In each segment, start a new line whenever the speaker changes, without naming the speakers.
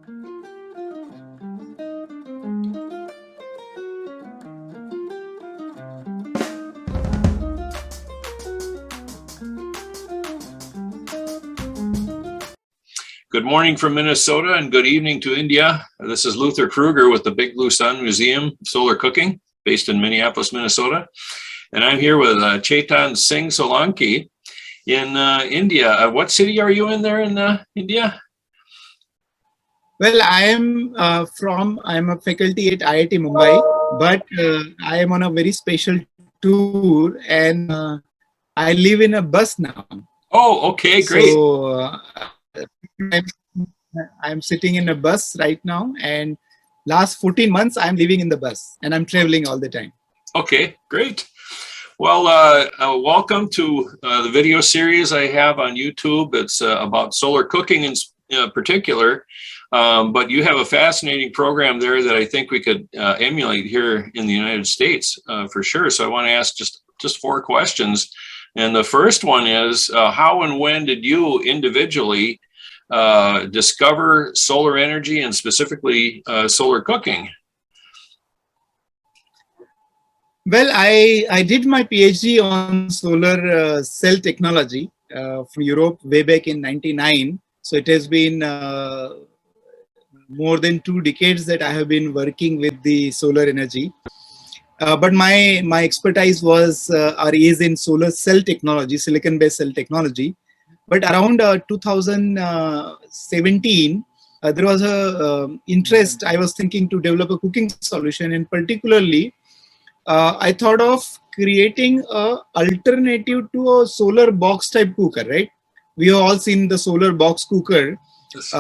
Good morning from Minnesota and good evening to India. This is Luther Kruger with the Big Blue Sun Museum of Solar Cooking, based in Minneapolis, Minnesota. And I'm here with Chetan Singh Solanki in India. What city are you in there in India?
Well, I'm a faculty at IIT Mumbai, but I am on a very special tour and I live in a bus now.
Oh, okay, great.
So I'm sitting in a bus right now, and last 14 months I'm living in the bus and I'm traveling all the time.
Okay, great. Well, welcome to the video series I have on YouTube. It's about solar cooking in particular, but you have a fascinating program there that I think we could emulate here in the United States for sure. So I want to ask just 4 questions. And the first one is, how and when did you individually discover solar energy and specifically solar cooking?
Well, I did my PhD on solar cell technology from Europe way back in '99. So it has been more than 2 decades that I have been working with the solar energy. But my expertise is in solar cell technology, silicon-based cell technology. But around 2017, there was a interest. I was thinking to develop a cooking solution, and particularly, I thought of creating a alternative to a solar box type cooker. Right? We have all seen the solar box cooker,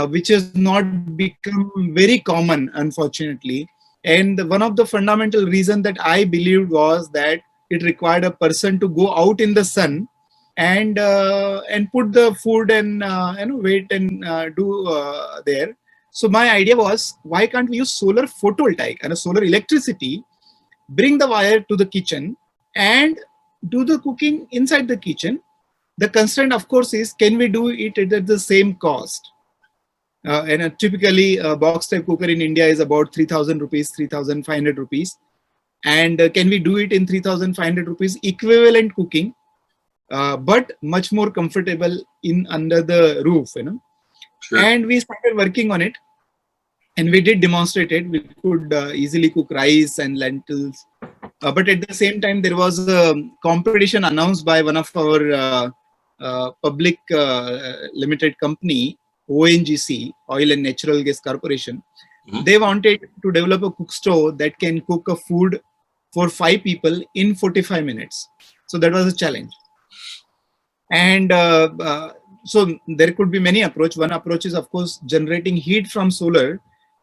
which has not become very common, unfortunately. And one of the fundamental reasons that I believed was that it required a person to go out in the sun and put the food and wait and do there. So my idea was, why can't we use solar photovoltaic and a solar electricity, bring the wire to the kitchen and do the cooking inside the kitchen? The constraint, of course, is can we do it at the same cost? And typically a box type cooker in India is about 3,000 rupees, 3,500 rupees. And can we do it in 3,500 rupees equivalent cooking? But much more comfortable under the roof, Sure. And we started working on it, and we did demonstrate it. We could easily cook rice and lentils, but at the same time there was a competition announced by one of our public limited company, ONGC, Oil and Natural Gas Corporation. Mm-hmm. They wanted to develop a cook stove that can cook a food for 5 people in 45 minutes. So that was a challenge. And so there could be many approaches. One approach is, of course, generating heat from solar.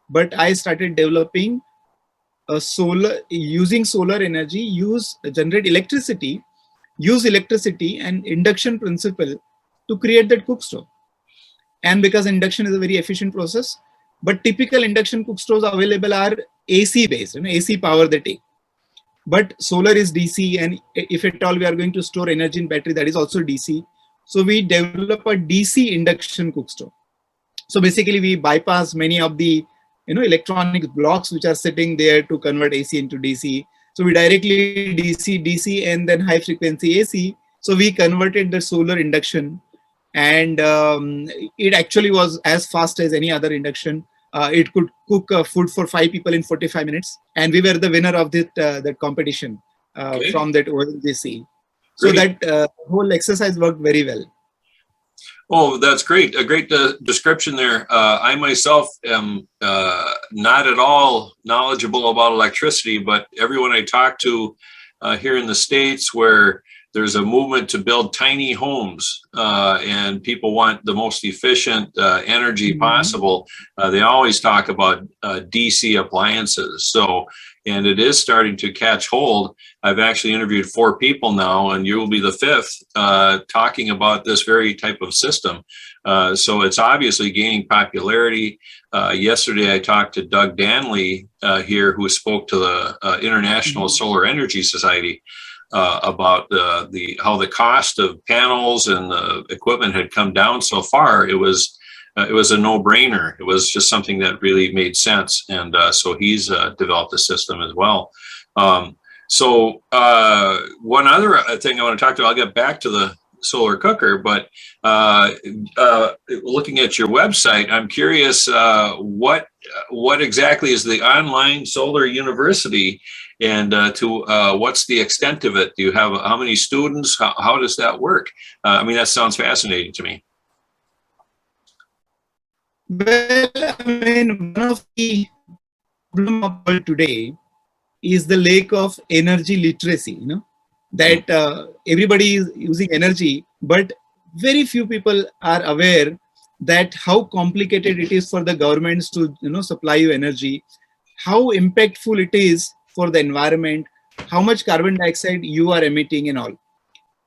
But I started developing using solar energy, generate electricity, use electricity and induction principle to create that cook stove. And because induction is a very efficient process, but typical induction cook stoves available are AC based, AC power they take. But solar is DC, and if at all we are going to store energy in battery, that is also DC. So we develop a DC induction cook stove. So basically we bypass many of the electronic blocks which are sitting there to convert AC into DC. So we directly DC and then high frequency AC. So we converted the solar induction, and it actually was as fast as any other induction. It could cook food for 5 people in 45 minutes, and we were the winner of that competition from that ONGC. So that whole exercise worked very well.
Oh, that's great. A great description there. I myself am not at all knowledgeable about electricity, but everyone I talk to here in the States, where there's a movement to build tiny homes and people want the most efficient energy possible, they always talk about DC appliances. So, and it is starting to catch hold. I've actually interviewed 4 people now, and you will be the 5th talking about this very type of system. So it's obviously gaining popularity. Yesterday, I talked to Doug Danley here, who spoke to the International Solar Energy Society about how the cost of panels and the equipment had come down so far. It was it was a no-brainer. It was just something that really made sense. And so he's developed a system as well. So one other thing I want to talk to, I'll get back to the solar cooker, but looking at your website, I'm curious what exactly is the online solar university, and what's the extent of it? Do you have how many students? How does that work? I mean, that sounds fascinating to me.
Well, I mean, one of the problems of the world today is the lack of energy literacy. You know, that everybody is using energy, but very few people are aware that how complicated it is for the governments to supply you energy, how impactful it is for the environment, how much carbon dioxide you are emitting and all.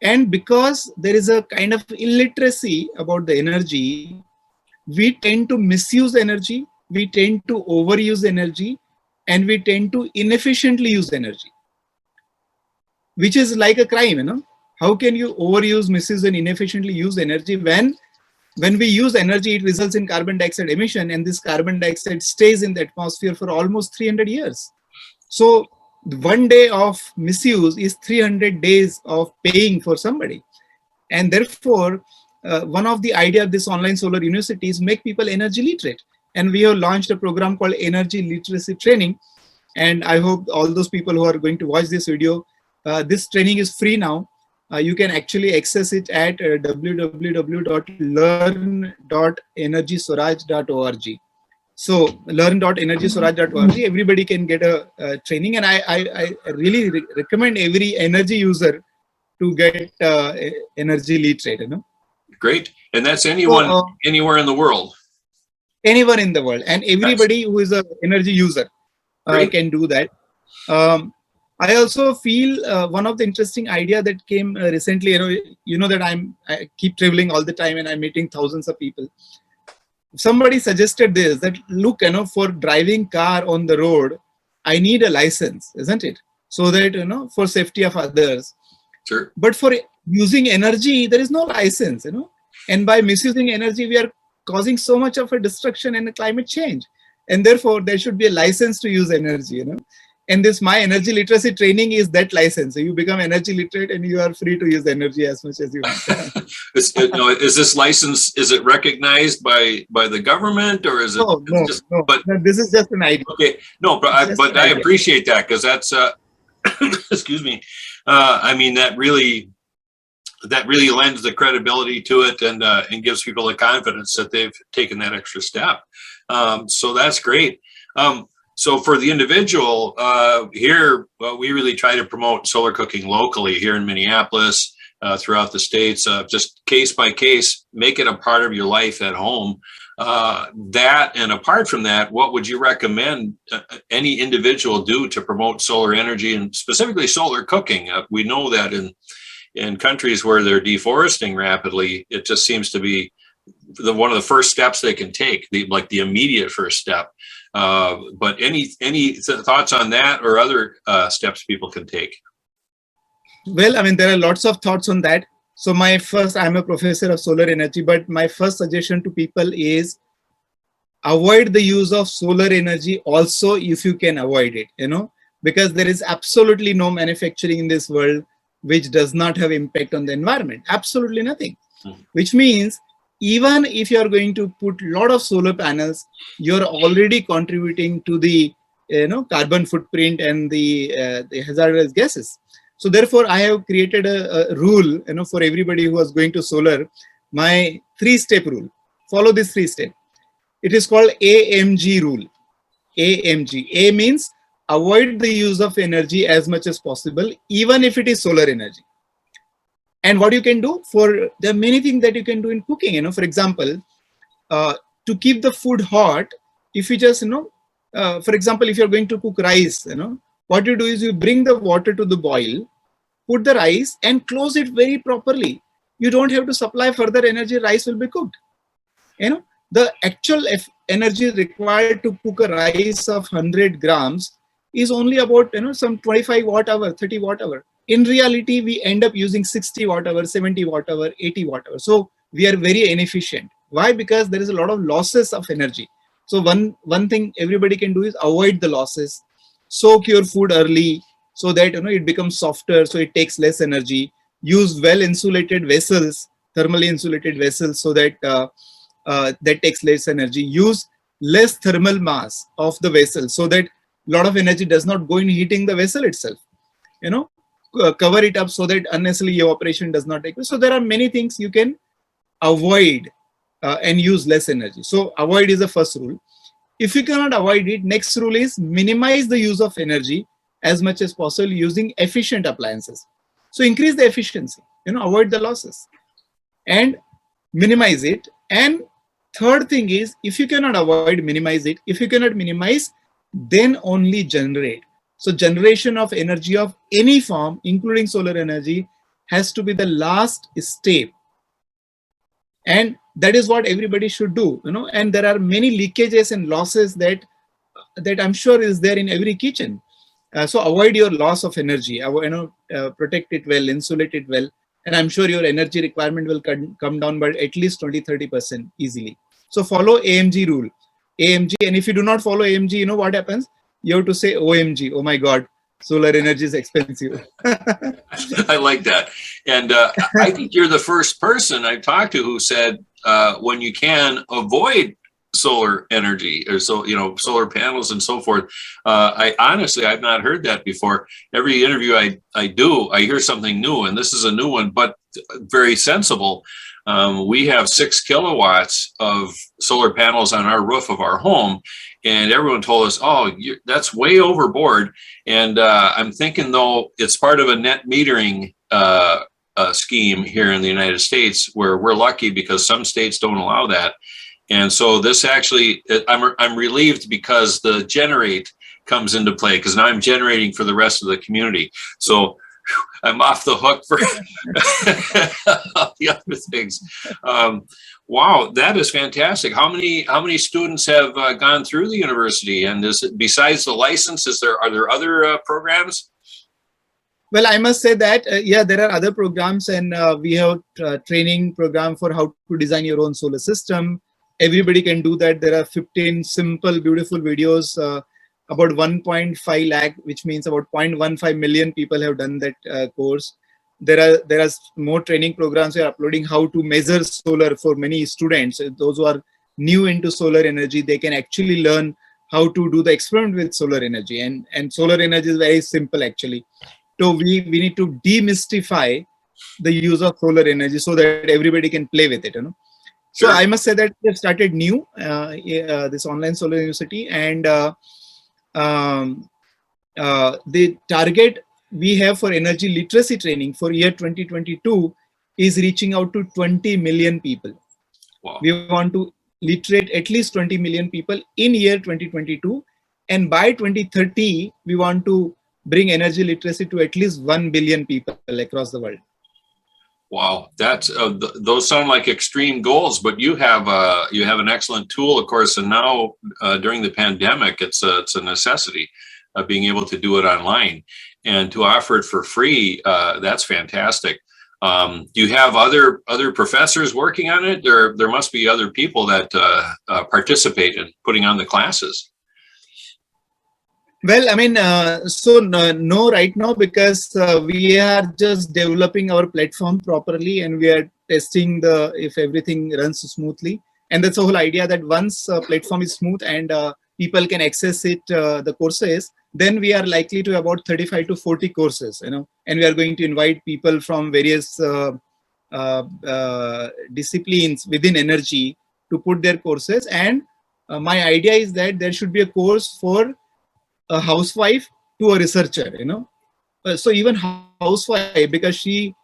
And because there is a kind of illiteracy about the energy, we tend to misuse energy, we tend to overuse energy, and we tend to inefficiently use energy, which is like a crime. How can you overuse, misuse, and inefficiently use energy? When we use energy, it results in carbon dioxide emission, and this carbon dioxide stays in the atmosphere for almost 300 years. So 1 day of misuse is 300 days of paying for somebody. And therefore, one of the idea of this online solar university is make people energy literate. And we have launched a program called Energy Literacy Training. And I hope all those people who are going to watch this video, this training is free now. You can actually access it at www.learn.energyswaraj.org. So learn.energyswaraj.org, everybody can get a training. And I really recommend every energy user to get energy literate.
Great. And that's anyone, anywhere in the world.
Anyone in the world, and everybody who is an energy user can do that. I also feel one of the interesting idea that came recently, you know that I keep traveling all the time and I'm meeting thousands of people. Somebody suggested this, that look, for driving car on the road, I need a license, isn't it? So that, for safety of others.
Sure.
But for using energy, there is no license, and by misusing energy, we are causing so much of a destruction and a climate change. And therefore, there should be a license to use energy, And this my energy literacy training is that license. So you become energy literate and you are free to use energy as much as you want.
Is this license, is it recognized by the government, or is it?
No. But this is just an idea.
Okay, no, but I appreciate that, because that's excuse me. I mean, that really lends the credibility to it, and gives people the confidence that they've taken that extra step. So that's great. So for the individual here, we really try to promote solar cooking locally here in Minneapolis, throughout the states, just case by case, make it a part of your life at home. That, and apart from that, what would you recommend any individual do to promote solar energy, and specifically solar cooking? We know that in countries where they're deforesting rapidly, it just seems to be one of the first steps they can take, like the immediate first step. But any thoughts on that, or other steps people can take?
Well, I mean, there are lots of thoughts on that. So I'm a professor of solar energy, but my first suggestion to people is avoid the use of solar energy also, if you can avoid it, because there is absolutely no manufacturing in this world which does not have impact on the environment. Absolutely nothing. Which means even if you are going to put a lot of solar panels, you're already contributing to the carbon footprint and the hazardous gases. So therefore, I have created a rule, for everybody who is going to solar, my 3-step rule. Follow this 3-step. It is called Amg Rule. AMG. A means avoid the use of energy as much as possible, even if it is solar energy. And what you can do, there are many things that you can do in cooking. For example, to keep the food hot, if you just, for example, if you're going to cook rice, what you do is you bring the water to the boil, put the rice and close it very properly. You don't have to supply further energy, rice will be cooked. The actual energy required to cook a rice of 100 grams is only about, some 25 watt hour, 30 watt hour. In reality, we end up using 60 watt hour, 70 watt hour, 80 watt hour. So we are very inefficient. Why? Because there is a lot of losses of energy. So one thing everybody can do is avoid the losses. Soak your food early so that it becomes softer, so it takes less energy. Use well insulated vessels, thermally insulated vessels, so that that takes less energy. Use less thermal mass of the vessel so that a lot of energy does not go in heating the vessel itself. Cover it up so that unnecessarily evaporation does not take place. So there are many things you can avoid and use less energy. So avoid is the first rule. If you cannot avoid it, next rule is minimize the use of energy as much as possible using efficient appliances. So increase the efficiency, avoid the losses and minimize it. And third thing is, if you cannot avoid, minimize it. If you cannot minimize, then only generate. So generation of energy of any form, including solar energy, has to be the last step. And that is what everybody should do, and there are many leakages and losses that I'm sure is there in every kitchen. So avoid your loss of energy, protect it well, insulate it well, and I'm sure your energy requirement will come down by at least 20-30% easily. So follow AMG rule. AMG, and if you do not follow AMG, what happens? You have to say OMG, oh my God, solar energy is expensive.
I like that. And I think you're the first person I've talked to who said, when you can avoid solar energy or solar panels and so forth. I've not heard that before. Every interview I do, I hear something new, and this is a new one, but very sensible. We have 6 kilowatts of solar panels on our roof of our home, and everyone told us, that's way overboard. And I'm thinking, though, it's part of a net metering scheme here in the United States, where we're lucky because some states don't allow that. And so this actually, I'm relieved because the generate comes into play, because now I'm generating for the rest of the community. So I'm off the hook for the other things. Wow, that is fantastic. How many students have gone through the university? And besides the license, are there other programs?
Well, I must say that, there are other programs, and we have a training program for how to design your own solar system. Everybody can do that. There are 15 simple, beautiful videos. About 1.5 lakh, which means about 0.15 million people have done that course. There are more training programs we are uploading how to measure solar for many students. Those who are new into solar energy, they can actually learn how to do the experiment with solar energy. And solar energy is very simple, actually. So we need to demystify the use of solar energy so that everybody can play with it. So I must say that we have started new this online solar university, and the target we have for energy literacy training for year 2022 is reaching out to 20 million people. Wow. We want to literate at least 20 million people in year 2022, and by 2030 we want to bring energy literacy to at least 1 billion people across the world.
Wow, that's those sound like extreme goals, but you have an excellent tool, of course, and now during the pandemic, it's a necessity of being able to do it online and to offer it for free. That's fantastic. Do you have other professors working on it? There must be other people that participate in putting on the classes.
Well, I mean, no, right now, because we are just developing our platform properly, and we are testing if everything runs smoothly. And that's the whole idea, that once platform is smooth and people can access it, the courses, then we are likely to about 35 to 40 courses, and we are going to invite people from various disciplines within energy to put their courses. And my idea is that there should be a course for a housewife to a researcher, so even housewife, because she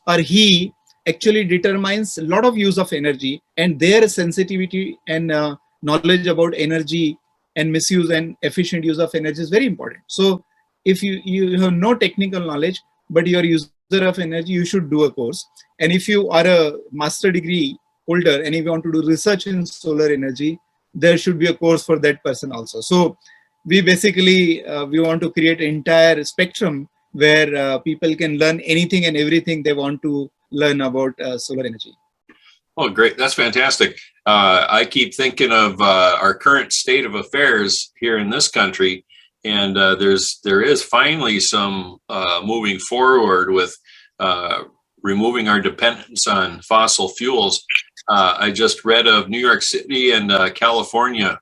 or he actually determines a lot of use of energy, and their sensitivity and knowledge about energy and misuse and efficient use of energy is very important. So if you have no technical knowledge, but you're a user of energy, you should do a course. And if you are a master degree holder and if you want to do research in solar energy, there should be a course for that person also. So we basically we want to create an entire spectrum where people can learn anything and everything they want to learn about solar energy.
Oh, great. That's fantastic. I keep thinking of our current state of affairs here in this country, and there is finally some moving forward with removing our dependence on fossil fuels. I just read of New York City and California.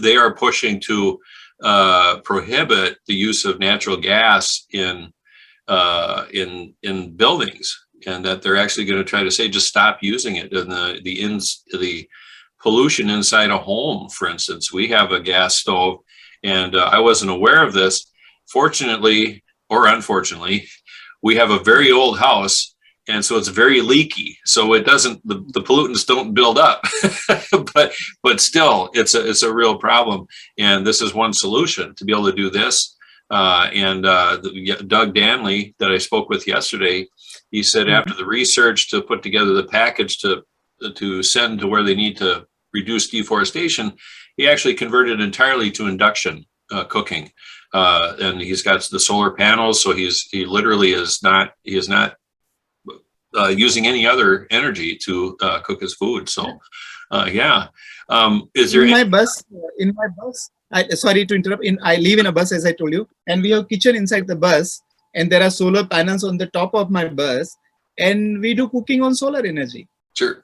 They are pushing to prohibit the use of natural gas in buildings, and that they're actually going to try to say just stop using it. And the pollution inside a home, for instance, we have a gas stove, and I wasn't aware of this. Fortunately or unfortunately, we have a very old house, and so it's very leaky. So it doesn't, the pollutants don't build up, but still, it's a real problem. And this is one solution to be able to do this. Doug Danley that I spoke with yesterday, he said after the research to put together the package to send to where they need to reduce deforestation, he actually converted entirely to induction cooking, and he's got the solar panels, so he literally is not using any other energy to cook his food. So yeah, is there
in my bus? Sorry to interrupt. I live in a bus, as I told you, and we have kitchen inside the bus, and there are solar panels on the top of my bus, and we do cooking on solar energy.
Sure.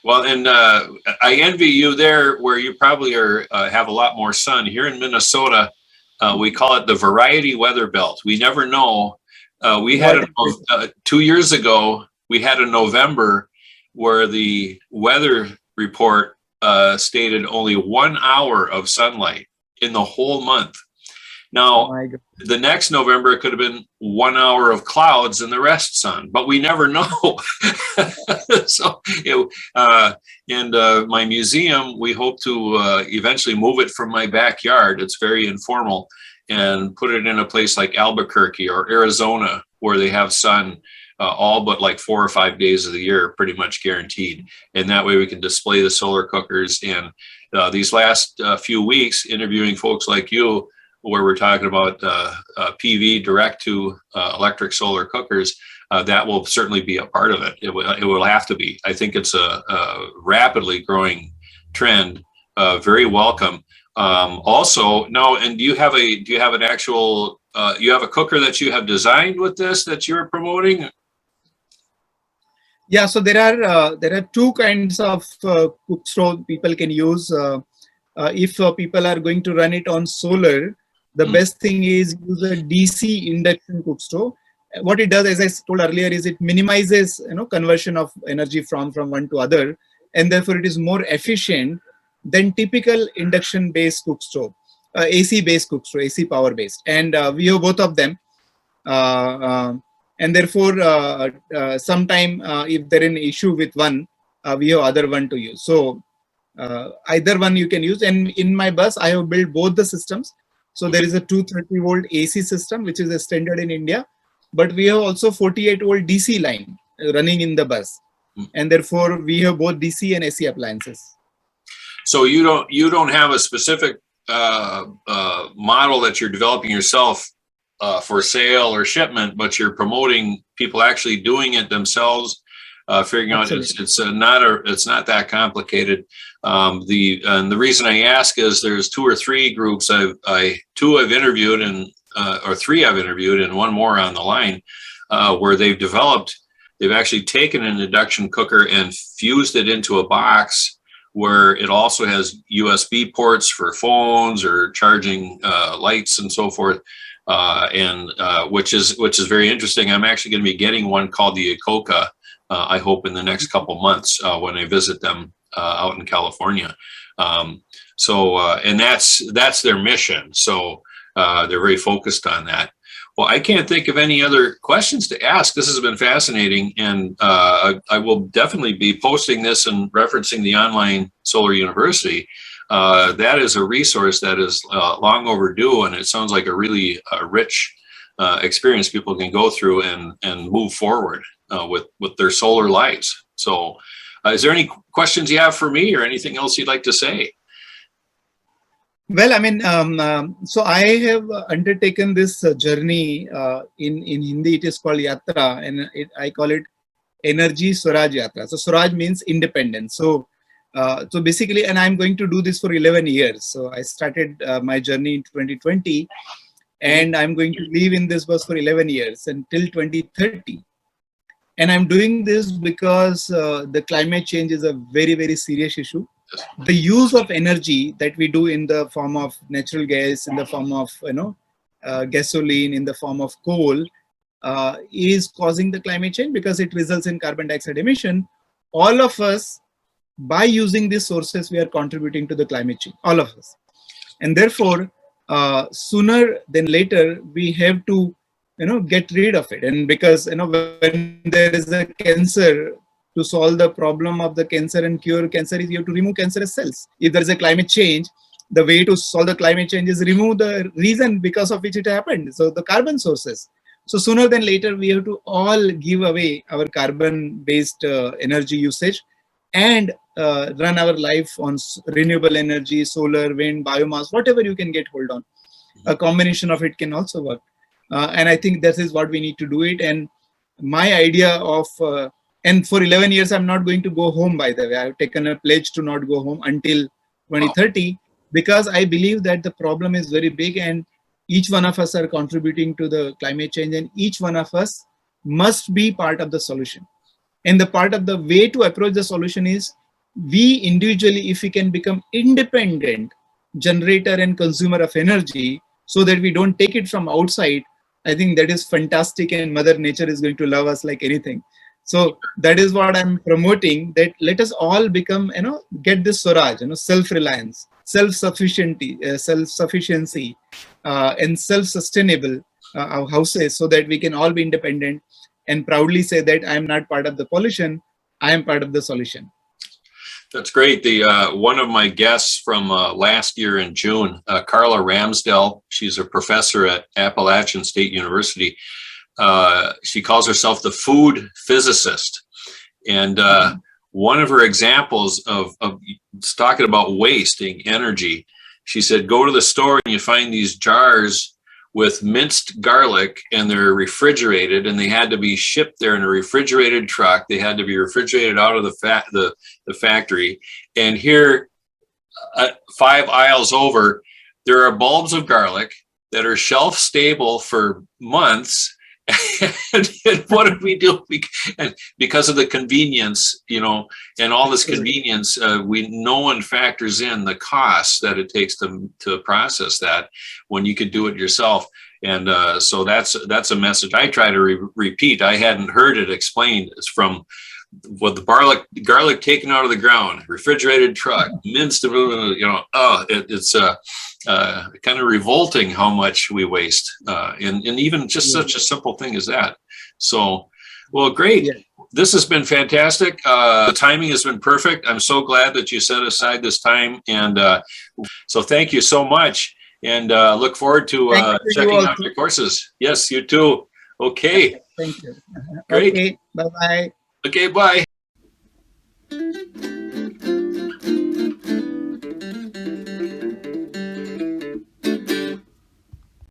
Well, and I envy you there, where you probably have a lot more sun. Here in Minnesota, we call it the variety weather belt. We never know. We had 2 years ago, we had a November where the weather report stated only 1 hour of sunlight in the whole month. Now, the next November, it could have been 1 hour of clouds and the rest sun, but we never know. So, my museum, we hope to eventually move it from my backyard. It's very informal, and put it in a place like Albuquerque or Arizona, where they have sun all but like 4 or 5 days of the year, pretty much guaranteed. And that way we can display the solar cookers. And these last few weeks, interviewing folks like you, where we're talking about PV direct to electric solar cookers, that will certainly be a part of it. It will have to be. I think it's a rapidly growing trend, very welcome. Also, now, and do you have an actual, you have a cooker that you have designed with this that you're promoting?
Yeah, so there are two kinds of cook stove people can use. If people are going to run it on solar, the best thing is use a DC induction cook stove. What it does, as I told earlier, is it minimizes conversion of energy from one to other, and therefore it is more efficient than typical induction based cook stove, AC based cook stove, AC power based, and we have both of them. And therefore, sometime if there is an issue with one, we have other one to use. So either one you can use. And in my bus, I have built both the systems. So there is a 230-volt AC system, which is a standard in India, but we have also 48-volt DC line running in the bus, and therefore we have both DC and AC appliances.
So you don't have a specific model that you're developing yourself for sale or shipment, but you're promoting people actually doing it themselves, figuring out it's not that complicated. The reason I ask is there's 2 or 3 groups two I've interviewed or 3 I've interviewed and one more on the line, where they've actually taken an induction cooker and fused it into a box where it also has USB ports for phones or charging lights and so forth. Which is very interesting. I'm actually going to be getting one called the Ecoca, I hope in the next couple months when I visit them out in California. And that's their mission. So they're very focused on that. Well, I can't think of any other questions to ask. This has been fascinating, and I will definitely be posting this and referencing the online Solar University. That is a resource that is long overdue, and it sounds like a really rich experience people can go through and move forward with their solar lives. So is there any questions you have for me or anything else you'd like to say?
Well, I mean, so I have undertaken this journey in Hindi. It is called Yatra, and I call it Energy Swaraj Yatra. So Swaraj means independence. So basically, and I'm going to do this for 11 years. So I started my journey in 2020, and I'm going to live in this bus for 11 years until 2030. And I'm doing this because the climate change is a very, very serious issue. The use of energy that we do in the form of natural gas, in the form of gasoline, in the form of coal, is causing the climate change because it results in carbon dioxide emission. All of us, by using these sources, we are contributing to the climate change, all of us. And therefore, sooner than later, we have to get rid of it. And because when there is a cancer, to solve the problem of the cancer and cure cancer is you have to remove cancerous cells. If there is a climate change, the way to solve the climate change is remove the reason because of which it happened. So the carbon sources. So sooner than later, we have to all give away our carbon-based energy usage and run our life on renewable energy, solar, wind, biomass, whatever you can get hold on. A combination of it can also work. And I think this is what we need to do it. And my idea of, and for 11 years, I'm not going to go home, by the way. I've taken a pledge to not go home until 2030, because I believe that the problem is very big and each one of us are contributing to the climate change, and each one of us must be part of the solution. And the part of the way to approach the solution is we individually, if we can become independent generator and consumer of energy so that we don't take it from outside, I think that is fantastic, and Mother Nature is going to love us like anything. So that is what I'm promoting, that let us all become, get this Swaraj, self-reliance, self-sufficiency, and self-sustainable houses, so that we can all be independent and proudly say that I am not part of the pollution, I am part of the solution.
That's great. The one of my guests from last year in June, Carla Ramsdell, she's a professor at Appalachian State University. She calls herself the food physicist. And one of her examples of talking about wasting energy, she said, go to the store and you find these jars with minced garlic, and they're refrigerated, and they had to be shipped there in a refrigerated truck. They had to be refrigerated out of the factory. And here, 5 aisles over, there are bulbs of garlic that are shelf stable for months. And what did we do? And because of the convenience, and all this convenience, no one factors in the costs that it takes to process that when you could do it yourself. And so that's a message I try to repeat. I hadn't heard it explained. It's from what the garlic taken out of the ground, refrigerated truck, minced, it's kind of revolting how much we waste, and even just such a simple thing as that. So, well, great. Yeah. This has been fantastic. The timing has been perfect. I'm so glad that you set aside this time. And so thank you so much. And look forward to checking out your courses. Yes, you too. Okay.
Thank you.
Great.
Okay. Bye-bye.
Okay, bye.